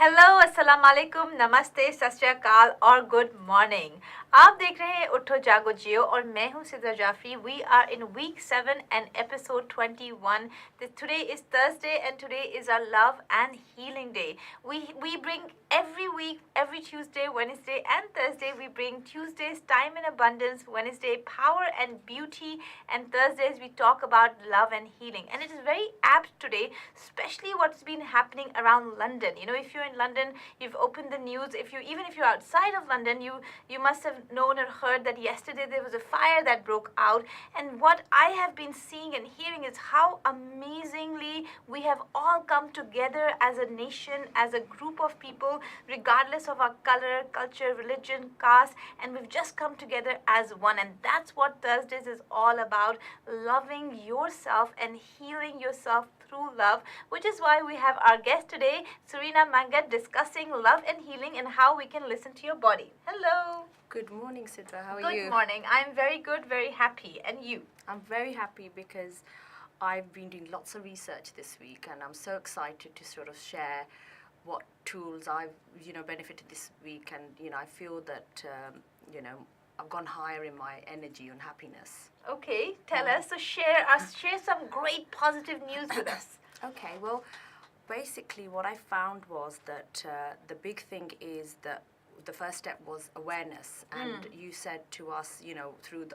Hello अस्सलाम वालेकुम नमस्ते सत श्री अकाल और गुड मॉर्निंग। आप देख रहे हैं उठो जागो जियो और मैं हूं Sidra Jafri. We are in week 7 and episode 21. Today is Thursday and today is our love and healing day. We bring every week, every Tuesday, Wednesday and Thursday we bring Tuesdays time and abundance, Wednesday power and beauty, and Thursdays we talk about love and healing. And it is very apt today, especially what's been happening around London. You know, if you're in London, you've opened the news. Even if you're outside of London, you must have known or heard that yesterday there was a fire that broke out. And what I have been seeing and hearing is how amazingly we have all come together as a nation, as a group of people, regardless of our color, culture, religion, caste, and we've just come together as one. And that's what Thursdays is all about: loving yourself and healing yourself through love, which is why we have our guest today, Serena Mangat, discussing love and healing and how we can listen to your body. Hello. Good morning, Sidra. How are you? Good morning. I'm very good, very happy. And you? I'm very happy because I've been doing lots of research this week, and I'm so excited to sort of share what tools I've benefited this week, and I feel that I've gone higher in my energy and happiness. Okay, tell us. So share some great positive news with us. Okay, well, basically what I found was that the big thing is that the first step was awareness, and you said to us, through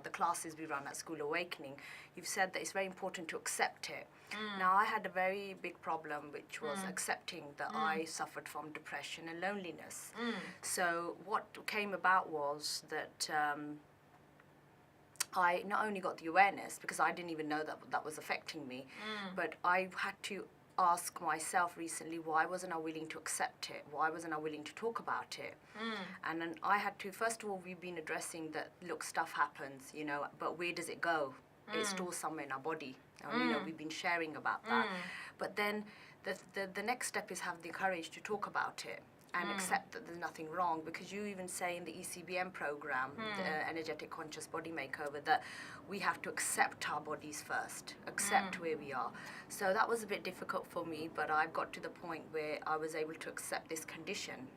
the classes we run at School Awakening, you've said that it's very important to accept it. Now, I had a very big problem, which was accepting that I suffered from depression and loneliness. So what came about was that I not only got the awareness, because I didn't even know that was affecting me, but I had to ask myself recently, why wasn't I willing to accept it? Why wasn't I willing to talk about it? And then I had to, first of all, we've been addressing that, look, stuff happens, but where does it go? It stores somewhere in our body. We've been sharing about that. But then the next step is have the courage to talk about it and accept that there's nothing wrong, because you even say in the ECBM program, the Energetic Conscious Body Makeover, that we have to accept our bodies first, accept where we are. So that was a bit difficult for me, but I got to the point where I was able to accept this condition.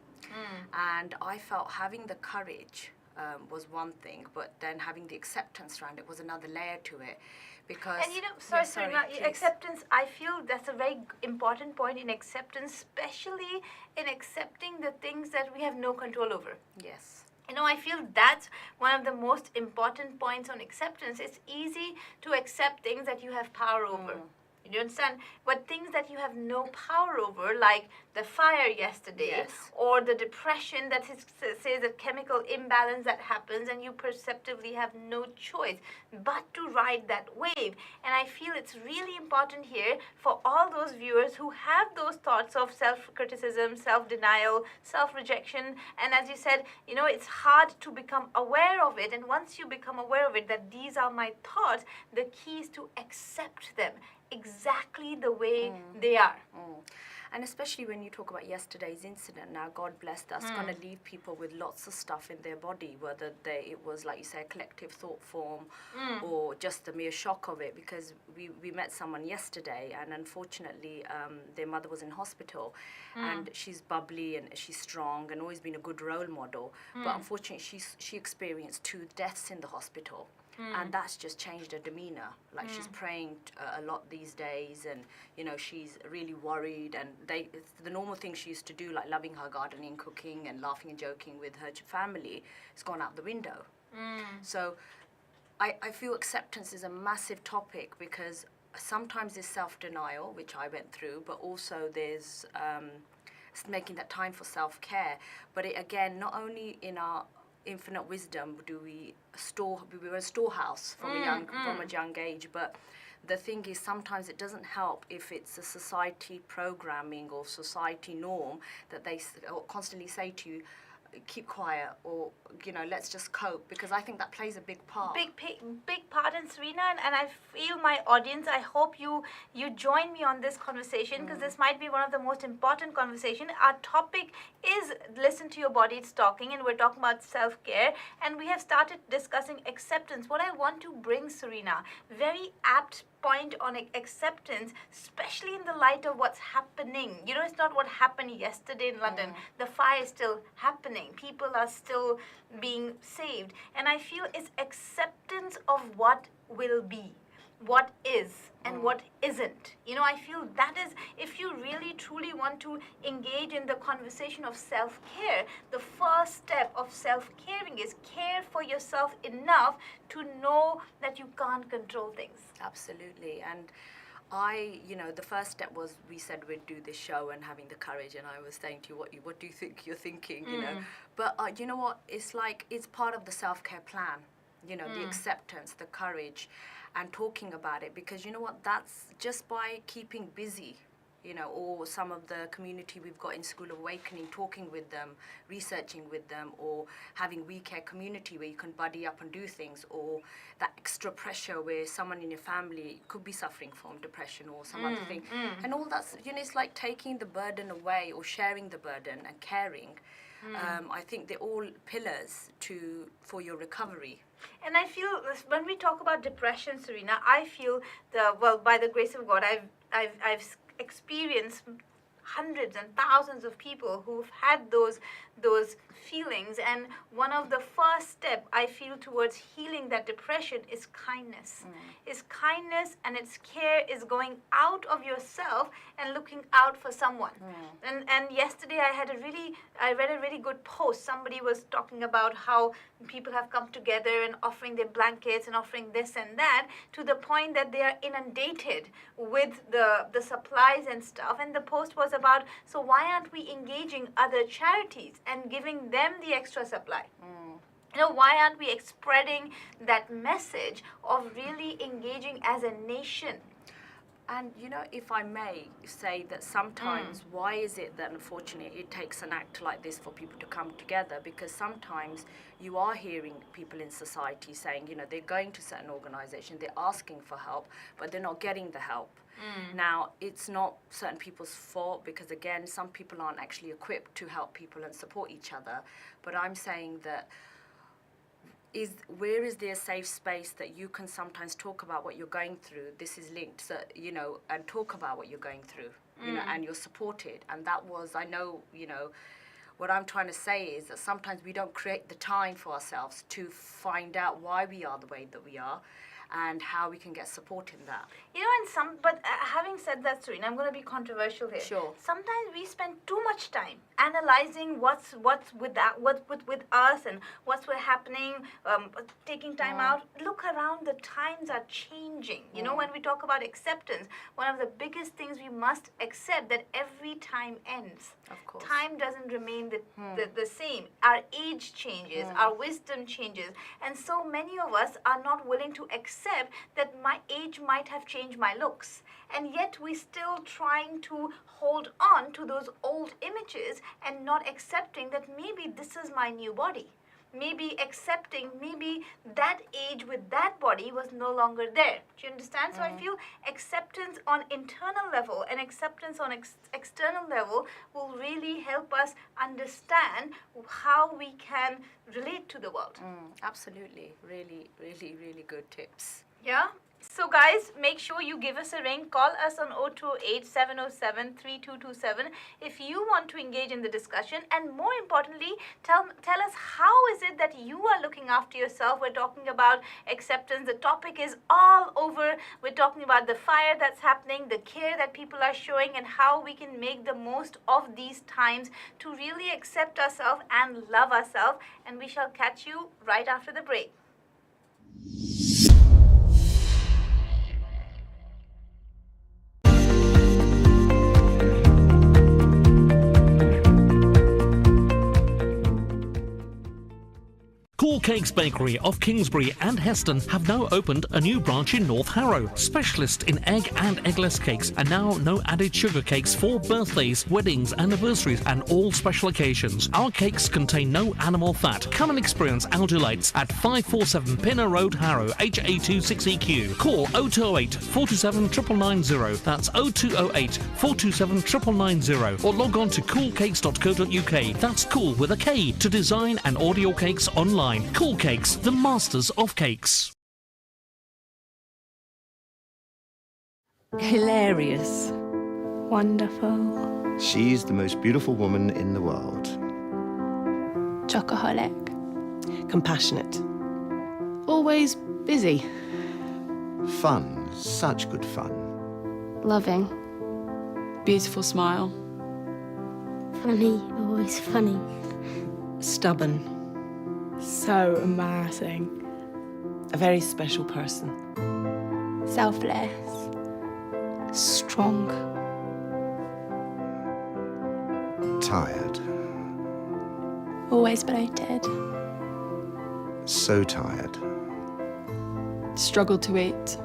And I felt having the courage was one thing, but then having the acceptance around it was another layer to it. Because, and Serena, acceptance, I feel that's a very important point in acceptance, especially in accepting the things that we have no control over. Yes. I feel that's one of the most important points on acceptance. It's easy to accept things that you have power over. You understand? But things that you have no power over, like the fire yesterday, or the depression that says a chemical imbalance that happens and you perceptively have no choice but to ride that wave. And I feel it's really important here for all those viewers who have those thoughts of self-criticism, self-denial, self-rejection. And as you said, it's hard to become aware of it. And once you become aware of it, that these are my thoughts, the key is to accept them exactly the way they are. And especially when you talk about yesterday's incident, now God bless, that's going to leave people with lots of stuff in their body, whether it was, like you say, a collective thought form or just the mere shock of it, because we met someone yesterday, and unfortunately their mother was in hospital, and she's bubbly and she's strong and always been a good role model, but unfortunately she experienced 2 deaths in the hospital. And that's just changed her demeanor. Like, she's praying a lot these days, and she's really worried, and the normal things she used to do, like loving her gardening, cooking and laughing and joking with her family, has gone out the window. So I feel acceptance is a massive topic, because sometimes there's self-denial, which I went through, but also there's making that time for self-care. But again, not only in our infinite wisdom do we were a storehouse from a young age, but the thing is, sometimes it doesn't help if it's a society programming or society norm that they constantly say to you, keep quiet, or let's just cope, because I think that plays a big part. Big part. And Serena, and I feel my audience, I hope you join me on this conversation, because this might be one of the most important conversation. Our topic is listen to your body, it's talking, and we're talking about self-care, and we have started discussing acceptance. What I want to bring, Serena, very apt point on acceptance, especially in the light of what's happening. You know, it's not what happened yesterday in London. The fire is still happening. People are still being saved. And I feel it's acceptance of what will be, what is, and what isn't. You know, I feel that is, if you really truly want to engage in the conversation of self-care, the first step of self-caring is care for yourself enough to know that you can't control things. Absolutely. And you know, the first step was we said we'd do this show and having the courage, and I was saying to you, what do you think you're thinking, you know? But you know what, it's like, it's part of the self-care plan, you know, the acceptance, the courage, and talking about it, because you know what, that's just by keeping busy, you know, or some of the community we've got in School of Awakening, talking with them, researching with them, or having We Care community where you can buddy up and do things, or that extra pressure where someone in your family could be suffering from depression or some other thing. And all that's, you know, it's like taking the burden away or sharing the burden and caring. I think they're all pillars for your recovery. And I feel when we talk about depression, Serena, I feel by the grace of God, I've experienced hundreds and thousands of people who've had those feelings, and one of the first step I feel towards healing that depression is kindness. Is kindness, and its care is going out of yourself and looking out for someone. And yesterday I read a really good post. Somebody was talking about how people have come together and offering their blankets and offering this and that, to the point that they are inundated with the supplies and stuff. And the post was about, so why aren't we engaging other charities and giving them the extra supply? You know, why aren't we spreading that message of really engaging as a nation? And you know, if I may say that sometimes, why is it that unfortunately it takes an act like this for people to come together? Because sometimes you are hearing people in society saying, you know, they're going to certain organizations, they're asking for help, but they're not getting the help. Now, it's not certain people's fault, because again, some people aren't actually equipped to help people and support each other. But I'm saying that where is there a safe space that you can sometimes talk about what you're going through? This is linked, so, you know, and talk about what you're going through, you know, and you're supported. And that was, I know, you know, what I'm trying to say is that sometimes we don't create the time for ourselves to find out why we are the way that we are, and how we can get support in that. You know, but having said that, Serena, I'm going to be controversial here. Sure. Sometimes we spend too much time analyzing what's with us and what's happening, taking time out. Look around, the times are changing. You know, when we talk about acceptance, one of the biggest things we must accept that every time ends. Of course. Time doesn't remain the same. Our age changes, our wisdom changes, and so many of us are not willing to accept that my age might have changed my looks, and yet we still trying to hold on to those old images and not accepting that maybe this is my new body. Maybe accepting, maybe that age with that body was no longer there. Do you understand? So I feel acceptance on internal level and acceptance on external level will really help us understand how we can relate to the world. Absolutely. Really, really, really good tips. Yeah. So guys, make sure you give us a ring. Call us on 0208-707-3227 if you want to engage in the discussion, and more importantly, tell us how is it that you are looking after yourself. We're talking about acceptance. The topic is all over. We're talking about the fire that's happening, the care that people are showing, and how we can make the most of these times to really accept ourselves and love ourselves. And we shall catch you right after the break. Cool Cakes Bakery of Kingsbury and Heston have now opened a new branch in North Harrow. Specialist in egg and eggless cakes, and now no added sugar cakes for birthdays, weddings, anniversaries and all special occasions. Our cakes contain no animal fat. Come and experience our delights at 547 Pinner Road, Harrow, HA26EQ. Call 0208 427 990. That's 0208 427 990. Or log on to coolcakes.co.uk. That's cool with a K, to design and order your cakes online. Cool Cakes, the masters of cakes. Hilarious. Wonderful. She's the most beautiful woman in the world. Chocoholic. Compassionate. Always busy. Fun, such good fun. Loving. Beautiful smile. Funny, always funny. Stubborn. So embarrassing. A very special person. Selfless. Strong. Tired. Always bloated. So tired. Struggled to eat.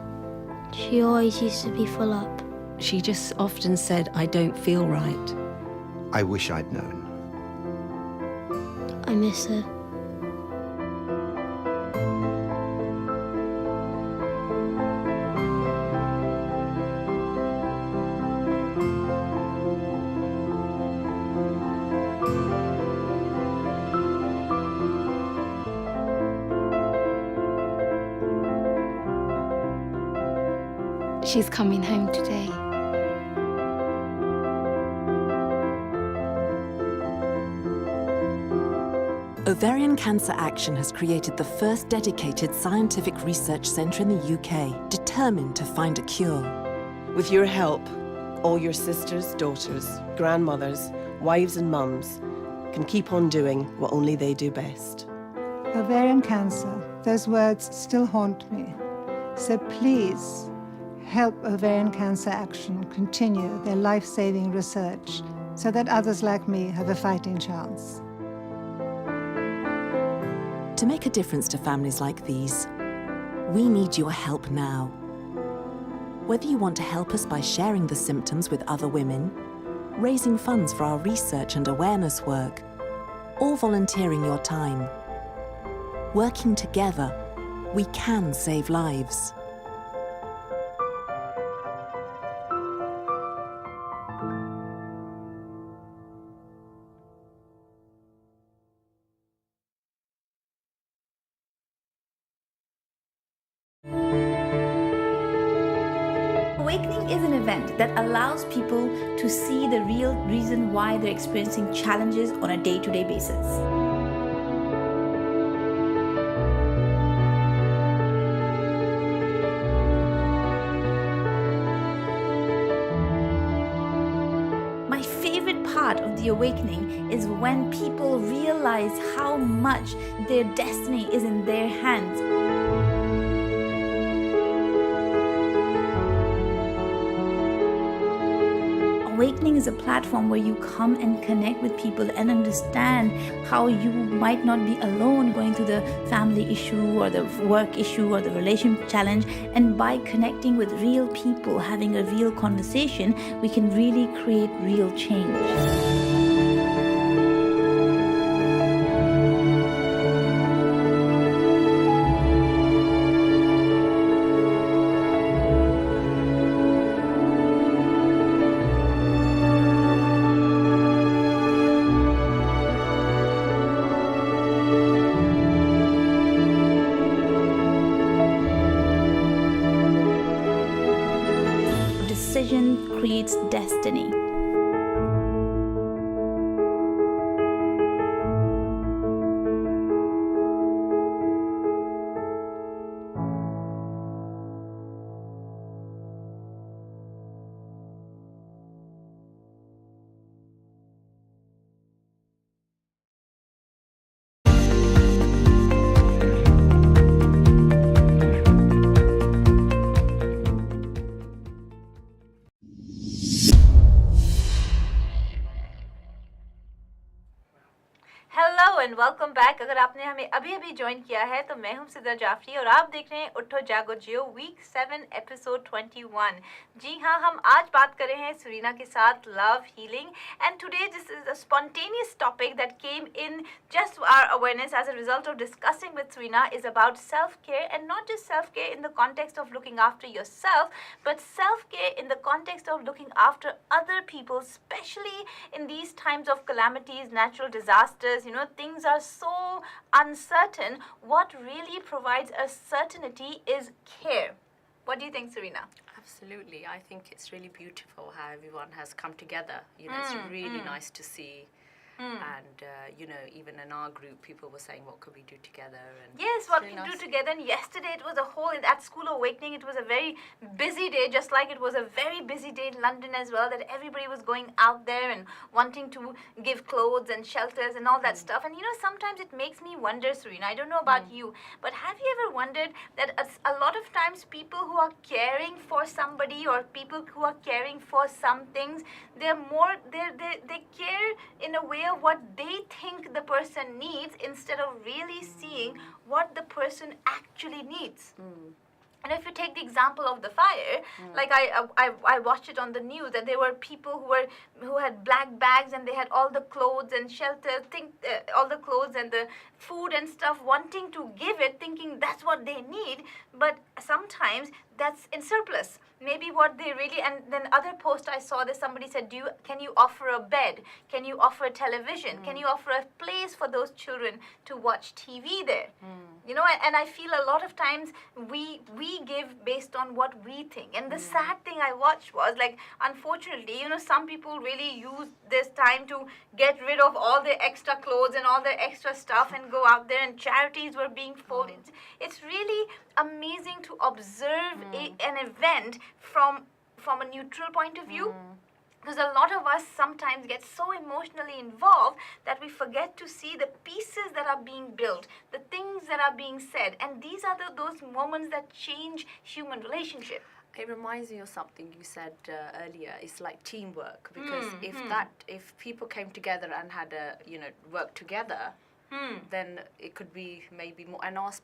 She always used to be full up. She just often said, I don't feel right. I wish I'd known. I miss her. She's coming home today. Ovarian Cancer Action has created the first dedicated scientific research centre in the UK, determined to find a cure. With your help, all your sisters, daughters, grandmothers, wives and mums can keep on doing what only they do best. Ovarian cancer, those words still haunt me. So please, help Ovarian Cancer Action continue their life-saving research so that others like me have a fighting chance. To make a difference to families like these, we need your help now. Whether you want to help us by sharing the symptoms with other women, raising funds for our research and awareness work, or volunteering your time, working together, we can save lives. Awakening is an event that allows people to see the real reason why they're experiencing challenges on a day-to-day basis. My favorite part of the awakening is when people realize how much their destiny is in their hands. Awakening is a platform where you come and connect with people and understand how you might not be alone going through the family issue or the work issue or the relationship challenge. And by connecting with real people, having a real conversation, we can really create real change. Decision creates destiny. Hello and welcome back. अगर आपने हमें अभी अभी join किया है तो मैं हूं सिद्रा जाफरी और आप देख रहे हैं उठो जागो जियो वीक 7 एपिसोड 21। जी हाँ, हम आज बात कर रहे हैं सरीना के साथ love healing and today this is a spontaneous topic that came in just our awareness as a result of discussing with Serena is about self care and not just self care in the context of looking after yourself but self care in the context of looking after other people, especially in these times of calamities, natural disasters. You know, things are so uncertain. What really provides us certainty is care. What do you think, Serena? Absolutely. I think it's really beautiful how everyone has come together. You know, it's really nice to see. And, you know, even in our group, people were saying, what could we do together? And Yes, it's what really we can do nice. together. And yesterday it was a whole, at School Awakening, it was a very busy day, just like it was a very busy day in London as well, that everybody was going out there and wanting to give clothes and shelters and all that stuff. And, you know, sometimes it makes me wonder, Serena, I don't know about you, but have you ever wondered that a lot of times people who are caring for somebody or people who are caring for some things, they care in a way of what they think the person needs instead of really seeing what the person actually needs. And if you take the example of the fire, like I watched it on the news that there were people who had black bags and they had all the clothes and shelter, all the clothes and the food and stuff, wanting to give it, thinking that's what they need, but sometimes that's in surplus. Maybe what they really, and then other post I saw that somebody said, can you offer a bed? Can you offer a television? Can you offer a place for those children to watch TV there? You know, and I feel a lot of times we give based on what we think. And the sad thing I watched was, like, unfortunately, you know, some people really use this time to get rid of all their extra clothes and all their extra stuff and go out there, and charities were being folded. It's really amazing to observe an event from a neutral point of view. Because a lot of us sometimes get so emotionally involved that we forget to see the pieces that are being built, the things that are being said. And these are those moments that change human relationship. It reminds me of something you said earlier. It's like teamwork, because if people came together and had work together, then it could be maybe more, and ask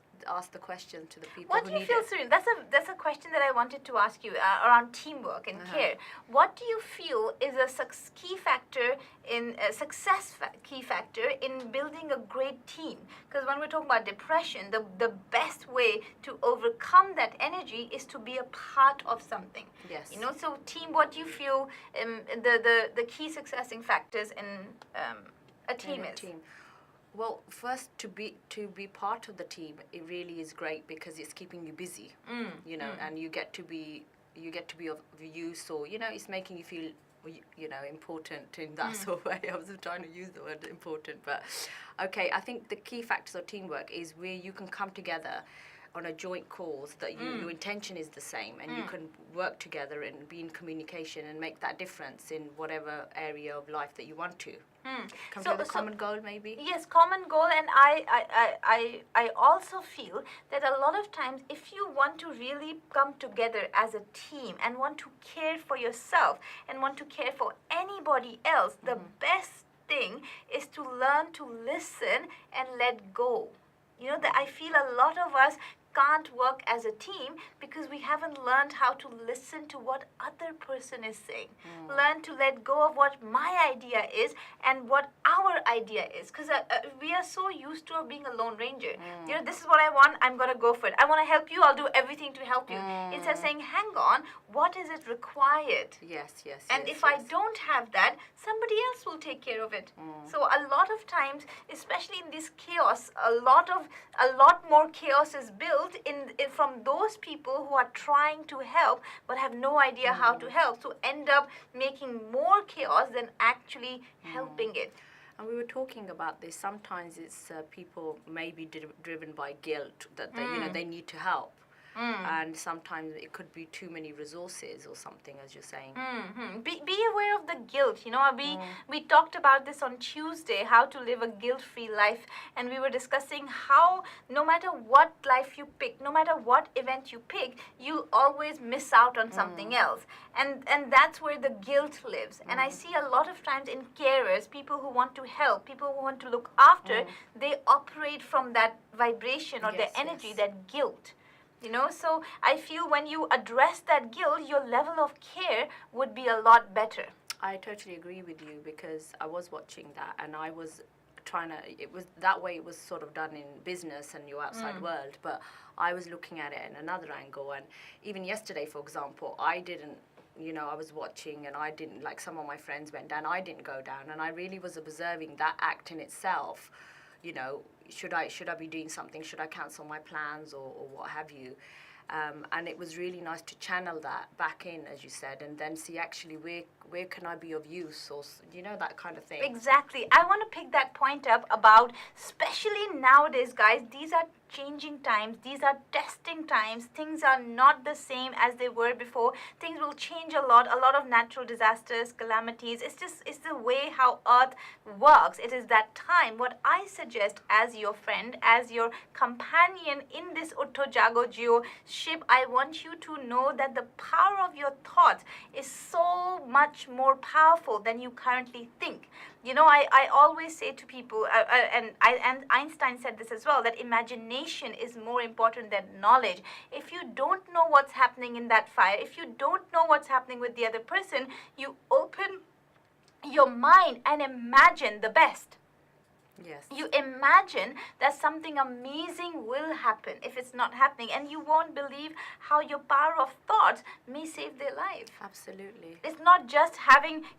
the question to the people What who do you need feel, it. Serene? That's a question that I wanted to ask you around teamwork and care. What do you feel is a key factor in key factor in building a great team? Because when we're talking about depression, the best way to overcome that energy is to be a part of something. Yes. You know, so team. What do you feel the key successing factors in a team is? Well, first, to be part of the team, it really is great because it's keeping you busy, you know, and you get to be of use, or, you know, it's making you feel, you know, important in that sort of way. I was trying to use the word important, but okay, I think the key factors of teamwork is where you can come together on a joint cause, that your intention is the same, and you can work together and be in communication and make that difference in whatever area of life that you want to. Come to the common goal, maybe? Yes, common goal. And I also feel that a lot of times, if you want to really come together as a team and want to care for yourself and want to care for anybody else, the best thing is to learn to listen and let go. You know, that I feel a lot of us can't work as a team because we haven't learned how to listen to what other person is saying. Learn to let go of what my idea is and what our idea is, because we are so used to being a lone ranger. You know, this is what I want, I'm gonna go for it. I want to help you, I'll do everything to help you, instead of saying, hang on, what is it required? Yes. And if I don't have that, somebody else will take care of it. So a lot of times, especially in this chaos, a lot more chaos is built from those people who are trying to help but have no idea how to help, so end up making more chaos than actually helping it. And we were talking about this. Sometimes it's people may be driven by guilt that they, you know, they need to help. And sometimes it could be too many resources or something, as you're saying. Be aware of the guilt. You know, we talked about this on Tuesday, how to live a guilt-free life, and we were discussing how no matter what life you pick, no matter what event you pick, you'll always miss out on something else, and that's where the guilt lives. And I see a lot of times in carers, people who want to help, people who want to look after, they operate from that vibration or the energy, that guilt. You know, so I feel when you address that guilt, your level of care would be a lot better. I totally agree with you, because I was watching that and I was trying to, it was that way it was sort of done in business and your outside world, but I was looking at it in another angle. And even yesterday, for example, I didn't, you know, I was watching and I didn't, like some of my friends went down, I didn't go down, and I really was observing that act in itself. You know, should I be doing something? Should I cancel my plans or what have you? And it was really nice to channel that back in, as you said, and then see actually where can I be of use, or that kind of thing. Exactly. I want to pick that point up about, especially nowadays, guys, these are changing times, these are testing times, things are not the same as they were before. Things will change a lot of natural disasters, calamities. It's the way how earth works. It is that time. What I suggest as your friend, as your companion in this UTHO JAGO JEEYO ship, I want you to know that the power of your thoughts is so much more powerful than you currently think. I always say to people, and Einstein said this as well, that imagination is more important than knowledge. If you don't know what's happening in that fire, if you don't know what's happening with the other person, you open your mind and imagine the best. Yes. You imagine that something amazing will happen if it's not happening, and you won't believe how your power of thoughts may save their life. Absolutely. It's not just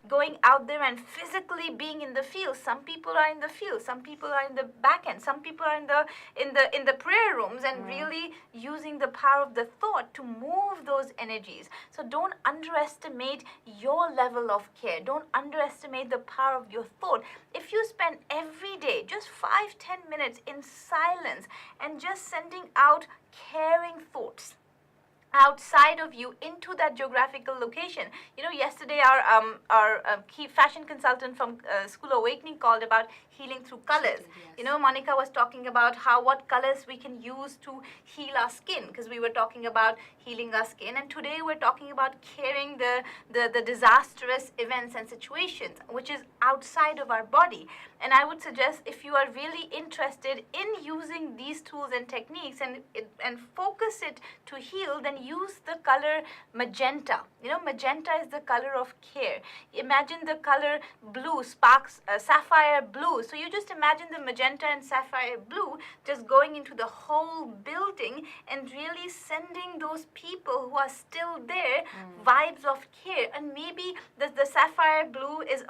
going out there and physically being in the field. Some people are in the field, some people are in the back end, some people are in the prayer rooms, and really using the power of the thought to move those energies. So don't underestimate your level of care. Don't underestimate the power of your thought. If you spend every day just 5-10 minutes in silence and just sending out caring thoughts outside of you into that geographical location. Yesterday our key fashion consultant from School Awakening called about healing through colors. Yes. Monica was talking about what colors we can use to heal our skin, because we were talking about healing our skin, and today we're talking about caring the disastrous events and situations which is outside of our body. And I would suggest, if you are really interested in using these tools and techniques and focus it to heal, then use the color magenta. Magenta is the color of care. Imagine the color blue, sparks, sapphire blue. So you just imagine the magenta and sapphire blue just going into the whole building and really sending those people who are still there vibes of care. And maybe the sapphire blue is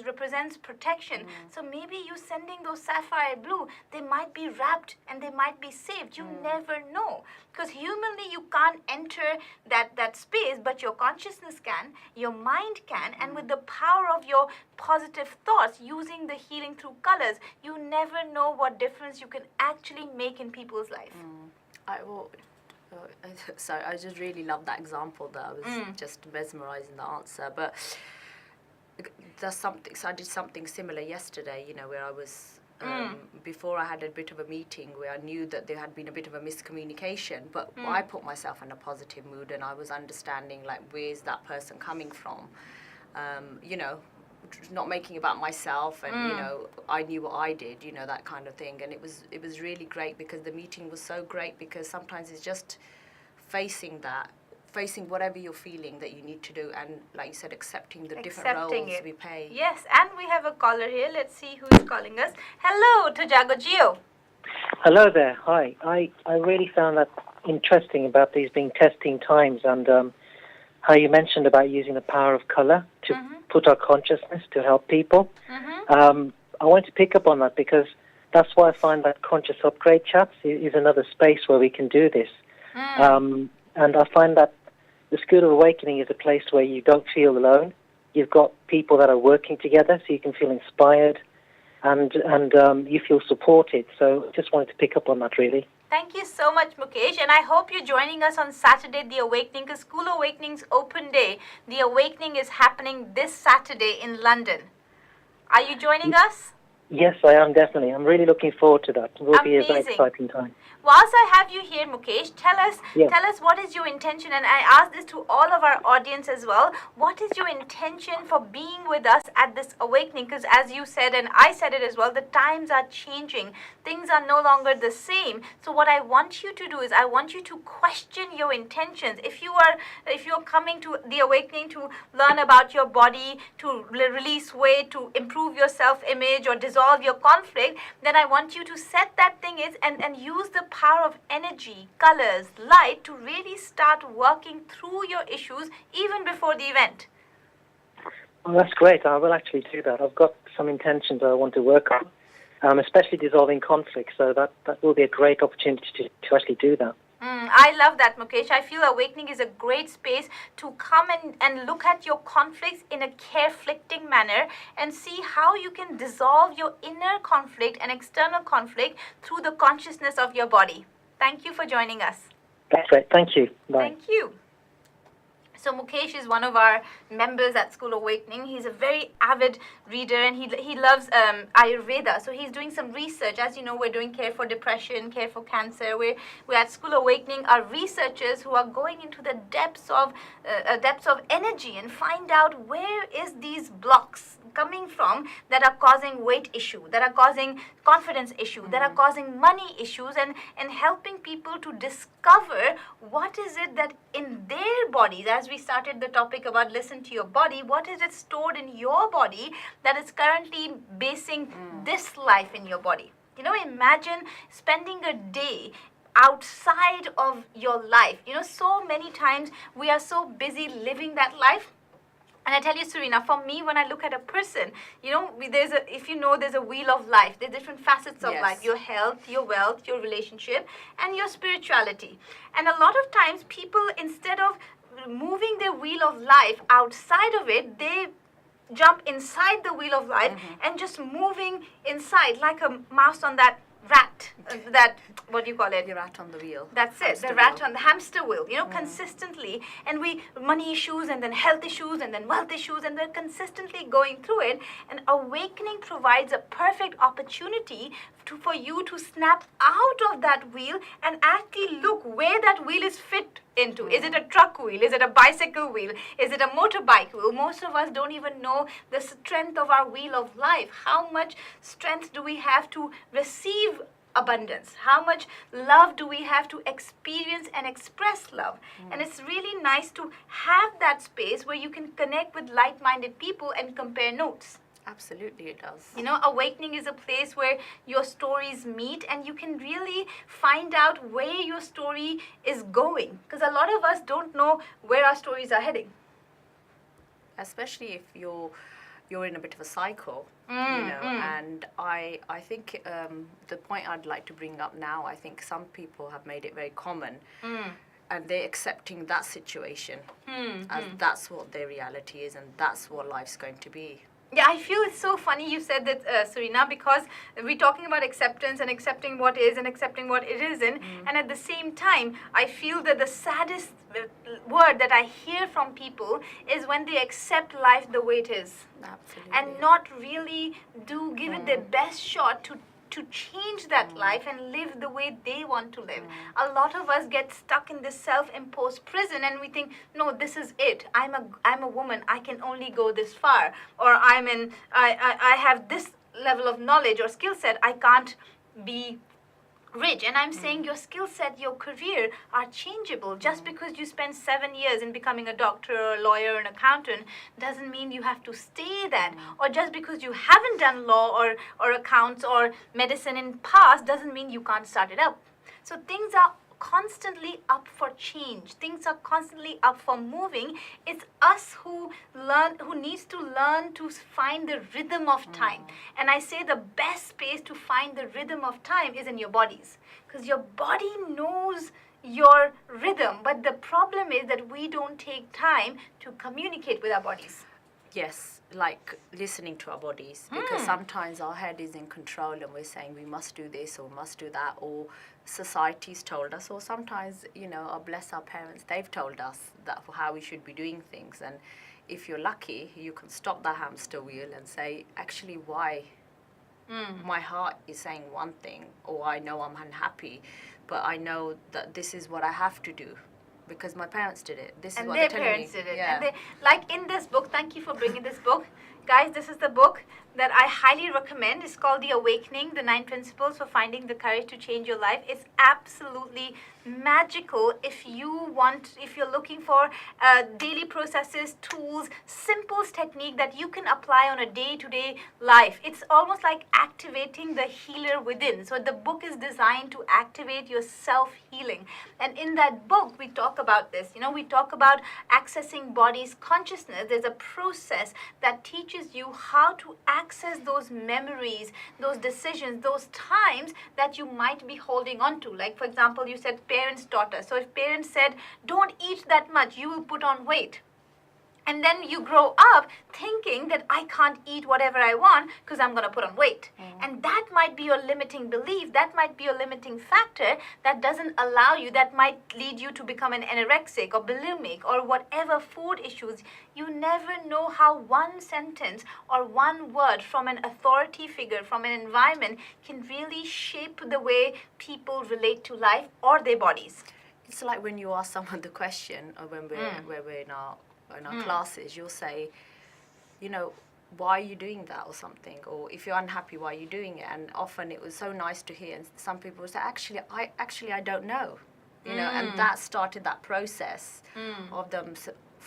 represents protection. So maybe you sending those sapphire blue, they might be wrapped and they might be saved. You never know, because humanly you can't enter that space, but your consciousness can, your mind can, and with the power of your positive thoughts, using the healing through colors, you never know what difference you can actually make in people's life. So I just really love that example there. I was just mesmerized in the answer. But there's something. So I did something similar yesterday. Where I was before I had a bit of a meeting where I knew that there had been a bit of a miscommunication. But I put myself in a positive mood, and I was understanding where's that person coming from. Not making about myself, and I knew what I did, that kind of thing. And it was really great, because the meeting was so great, because sometimes it's just facing whatever you're feeling that you need to do, and like you said, accepting the different roles we play. Yes, and we have a caller here. Let's see who's calling us. Hello to JAGO JEEYO. Hello there. Hi. I really found that interesting about these being testing times, and how you mentioned about using the power of color to put our consciousness to help people. I want to pick up on that, because that's why I find that Conscious Upgrade Chats is another space where we can do this. And I find that the School of Awakening is a place where you don't feel alone. You've got people that are working together, so you can feel inspired, and you feel supported. So I just wanted to pick up on that, really. Thank you so much, Mukesh, and I hope you're joining us on Saturday, The Awakening, because School Awakening's open day. The Awakening is happening this Saturday in London. Are you joining us? Yes, I am, definitely. I'm really looking forward to that. It will be a very exciting time. Whilst I have you here, Mukesh, tell us what is your intention, and I ask this to all of our audience as well. What is your intention for being with us at this awakening? Because as you said, and I said it as well, the times are changing. Things are no longer the same. So what I want you to do is I want you to question your intentions. If you're coming to the awakening to learn about your body, to release weight, to improve your self-image or dissolve your conflict, then I want you to set that thing and use the power of energy, colors, light to really start working through your issues even before the event. Well, that's great. I will actually do that. I've got some intentions I want to work on, especially dissolving conflict. So that will be a great opportunity to actually do that. I love that, Mukesh. I feel awakening is a great space to come and look at your conflicts in a care-flicting manner and see how you can dissolve your inner conflict and external conflict through the consciousness of your body. Thank you for joining us. That's right. Thank you. Bye. Thank you. So Mukesh is one of our members at School Awakening. He's a very avid reader and he loves Ayurveda. So he's doing some research. As you know, we're doing care for depression, care for cancer. We're at School Awakening are researchers who are going into the depths of energy and find out where is these blocks coming from that are causing weight issue, that are causing confidence issue, that are causing money issues, and helping people to discover what is it that in their bodies, as we started the topic about listen to your body, what is it stored in your body that is currently basing this life in your body. You know, imagine spending a day outside of your life. You know, so many times we are so busy living that life. And I tell you, Serena, for me, when I look at a person, you know, there's a wheel of life. There's different facets of life. Your health, your wealth, your relationship, and your spirituality. And a lot of times people, instead of moving their wheel of life outside of it, they jump inside the wheel of life and just moving inside like a mouse on that rat, what do you call it? The rat on the wheel. That's it, the rat on the hamster wheel, you know, consistently. And money issues and then health issues and then wealth issues, and they're consistently going through it. And awakening provides a perfect opportunity for you to snap out of that wheel and actually look where that wheel is fit into. Is it a truck wheel? Is it a bicycle wheel? Is it a motorbike wheel? Most of us don't even know the strength of our wheel of life. How much strength do we have to receive abundance? How much love do we have to experience and express love? And it's really nice to have that space where you can connect with like-minded people and compare notes. Absolutely, it does. You know, awakening is a place where your stories meet and you can really find out where your story is going. Because a lot of us don't know where our stories are heading. Especially if you're in a bit of a cycle, you know, and I think the point I'd like to bring up now, I think some people have made it very common and they're accepting that situation as that's what their reality is and that's what life's going to be. Yeah, I feel it's so funny you said that, Serena, because we're talking about acceptance and accepting what is and accepting what it isn't. And at the same time, I feel that the saddest word that I hear from people is when they accept life the way it is. Absolutely. And not really give it their best shot to change that life and live the way they want to live. A lot of us get stuck in this self-imposed prison and we think, no, this is it. I'm a woman. I can only go this far. Or I have this level of knowledge or skill set. I can't be rich. And I'm saying your skill set, your career are changeable. Just because you spend 7 years in becoming a doctor or a lawyer or an accountant doesn't mean you have to stay that. Or just because you haven't done law or accounts or medicine in past doesn't mean you can't start it up. So things are constantly up for change. Things are constantly up for moving. It's us who needs to learn to find the rhythm of time. And I say the best space to find the rhythm of time is in your bodies, because your body knows your rhythm. But the problem is that we don't take time to communicate with our bodies. Yes, like listening to our bodies, because sometimes our head is in control and we're saying we must do this or must do that, or society's told us, or sometimes, you know, bless our parents, they've told us that how we should be doing things. And if you're lucky, you can stop the hamster wheel and say, actually, why? My heart is saying one thing, or I know I'm unhappy, but I know that this is what I have to do. Because my parents did it. This is what they're telling me. And their parents did it. Yeah. And they, like in this book, thank you for bringing this book. Guys, this is the book that I highly recommend. It's called The Awakening, The 9 Principles for Finding the Courage to Change Your Life. It's absolutely magical if you're looking for daily processes, tools, simple technique that you can apply on a day-to-day life. It's almost like activating the healer within. So the book is designed to activate your self-healing. And in that book, we talk about this. You know, we talk about accessing body's consciousness. There's a process that teaches you how to access those memories, those decisions, those times that you might be holding on to. Like, for example, you said parents taught us. So if parents said, don't eat that much, you will put on weight. And then you grow up thinking that I can't eat whatever I want because I'm going to put on weight. And that might be your limiting belief. That might be your limiting factor that doesn't allow you, that might lead you to become an anorexic or bulimic or whatever food issues. You never know how one sentence or one word from an authority figure, from an environment, can really shape the way people relate to life or their bodies. It's like when you ask someone the question, or when we're in our classes, you'll say, you know, why are you doing that or something? Or if you're unhappy, why are you doing it? And often it was so nice to hear. And some people would say, actually, I don't know. You know, and that started that process of them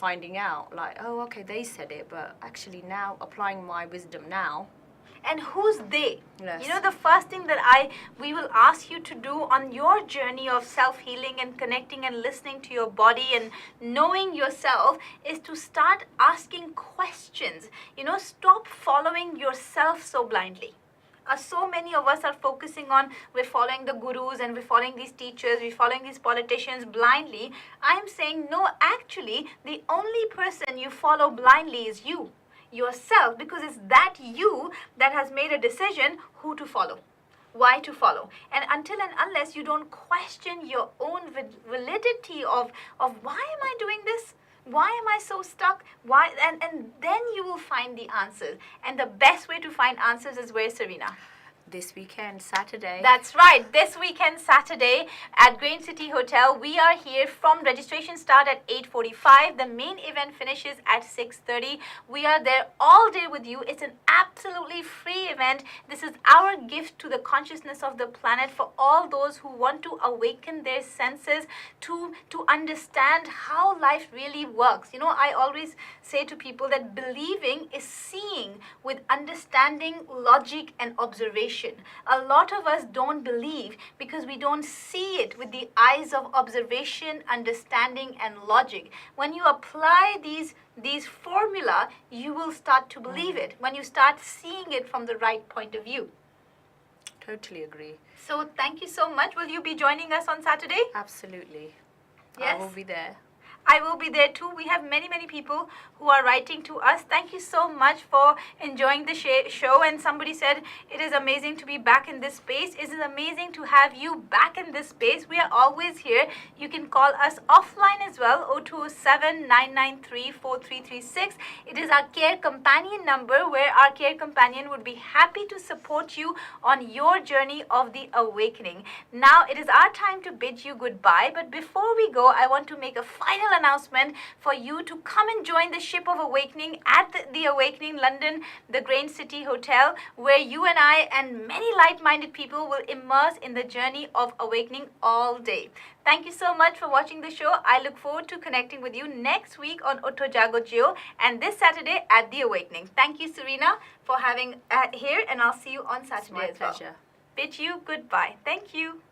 finding out, like, oh, okay, they said it, but actually now applying my wisdom now. And who's they? Yes. You know, the first thing that we will ask you to do on your journey of self-healing and connecting and listening to your body and knowing yourself is to start asking questions. You know, stop following yourself so blindly. So many of us are focusing on, we're following the gurus and we're following these teachers, we're following these politicians blindly. I'm saying, no, actually, the only person you follow blindly is you. Yourself, because it's that you that has made a decision who to follow, why to follow. And until and unless you don't question your own validity of why am I doing this, why am I so stuck, why, and then you will find the answers. And the best way to find answers is where, Serena? This weekend, Saturday. That's right. This weekend, Saturday, at Grain City Hotel. We are here from registration start at 8:45. The main event finishes at 6:30. We are there all day with you. It's an absolutely free event. This is our gift to the consciousness of the planet for all those who want to awaken their senses to understand how life really works. You know, I always say to people that believing is seeing with understanding, logic, and observation. A lot of us don't believe because we don't see it with the eyes of observation, understanding, and logic. When you apply these formula, you will start to believe it when you start seeing it from the right point of view. Totally agree. So thank you so much. Will you be joining us on Saturday? Absolutely. Yes. I will be there. I will be there too. We have many people who are writing to us. Thank you so much for enjoying the show. And somebody said, it is amazing to be back in this space. It is amazing to have you back in this space. We are always here. You can call us offline as well, 0207-993-4336. It is our care companion number, where our care companion would be happy to support you on your journey of the awakening. Now it is our time to bid you goodbye. But before we go, I want to make a final announcement for you to come and join the ship of awakening at the Awakening London, the Grain City Hotel, where you and I and many like-minded people will immerse in the journey of awakening all day. Thank you so much for watching the show. I look forward to connecting with you next week on UTHO, JAGO, JEEYO, and this Saturday at the Awakening. Thank you, Serena, for having here, and I'll see you on Saturday as well. It's my pleasure. Bid you goodbye. Thank you.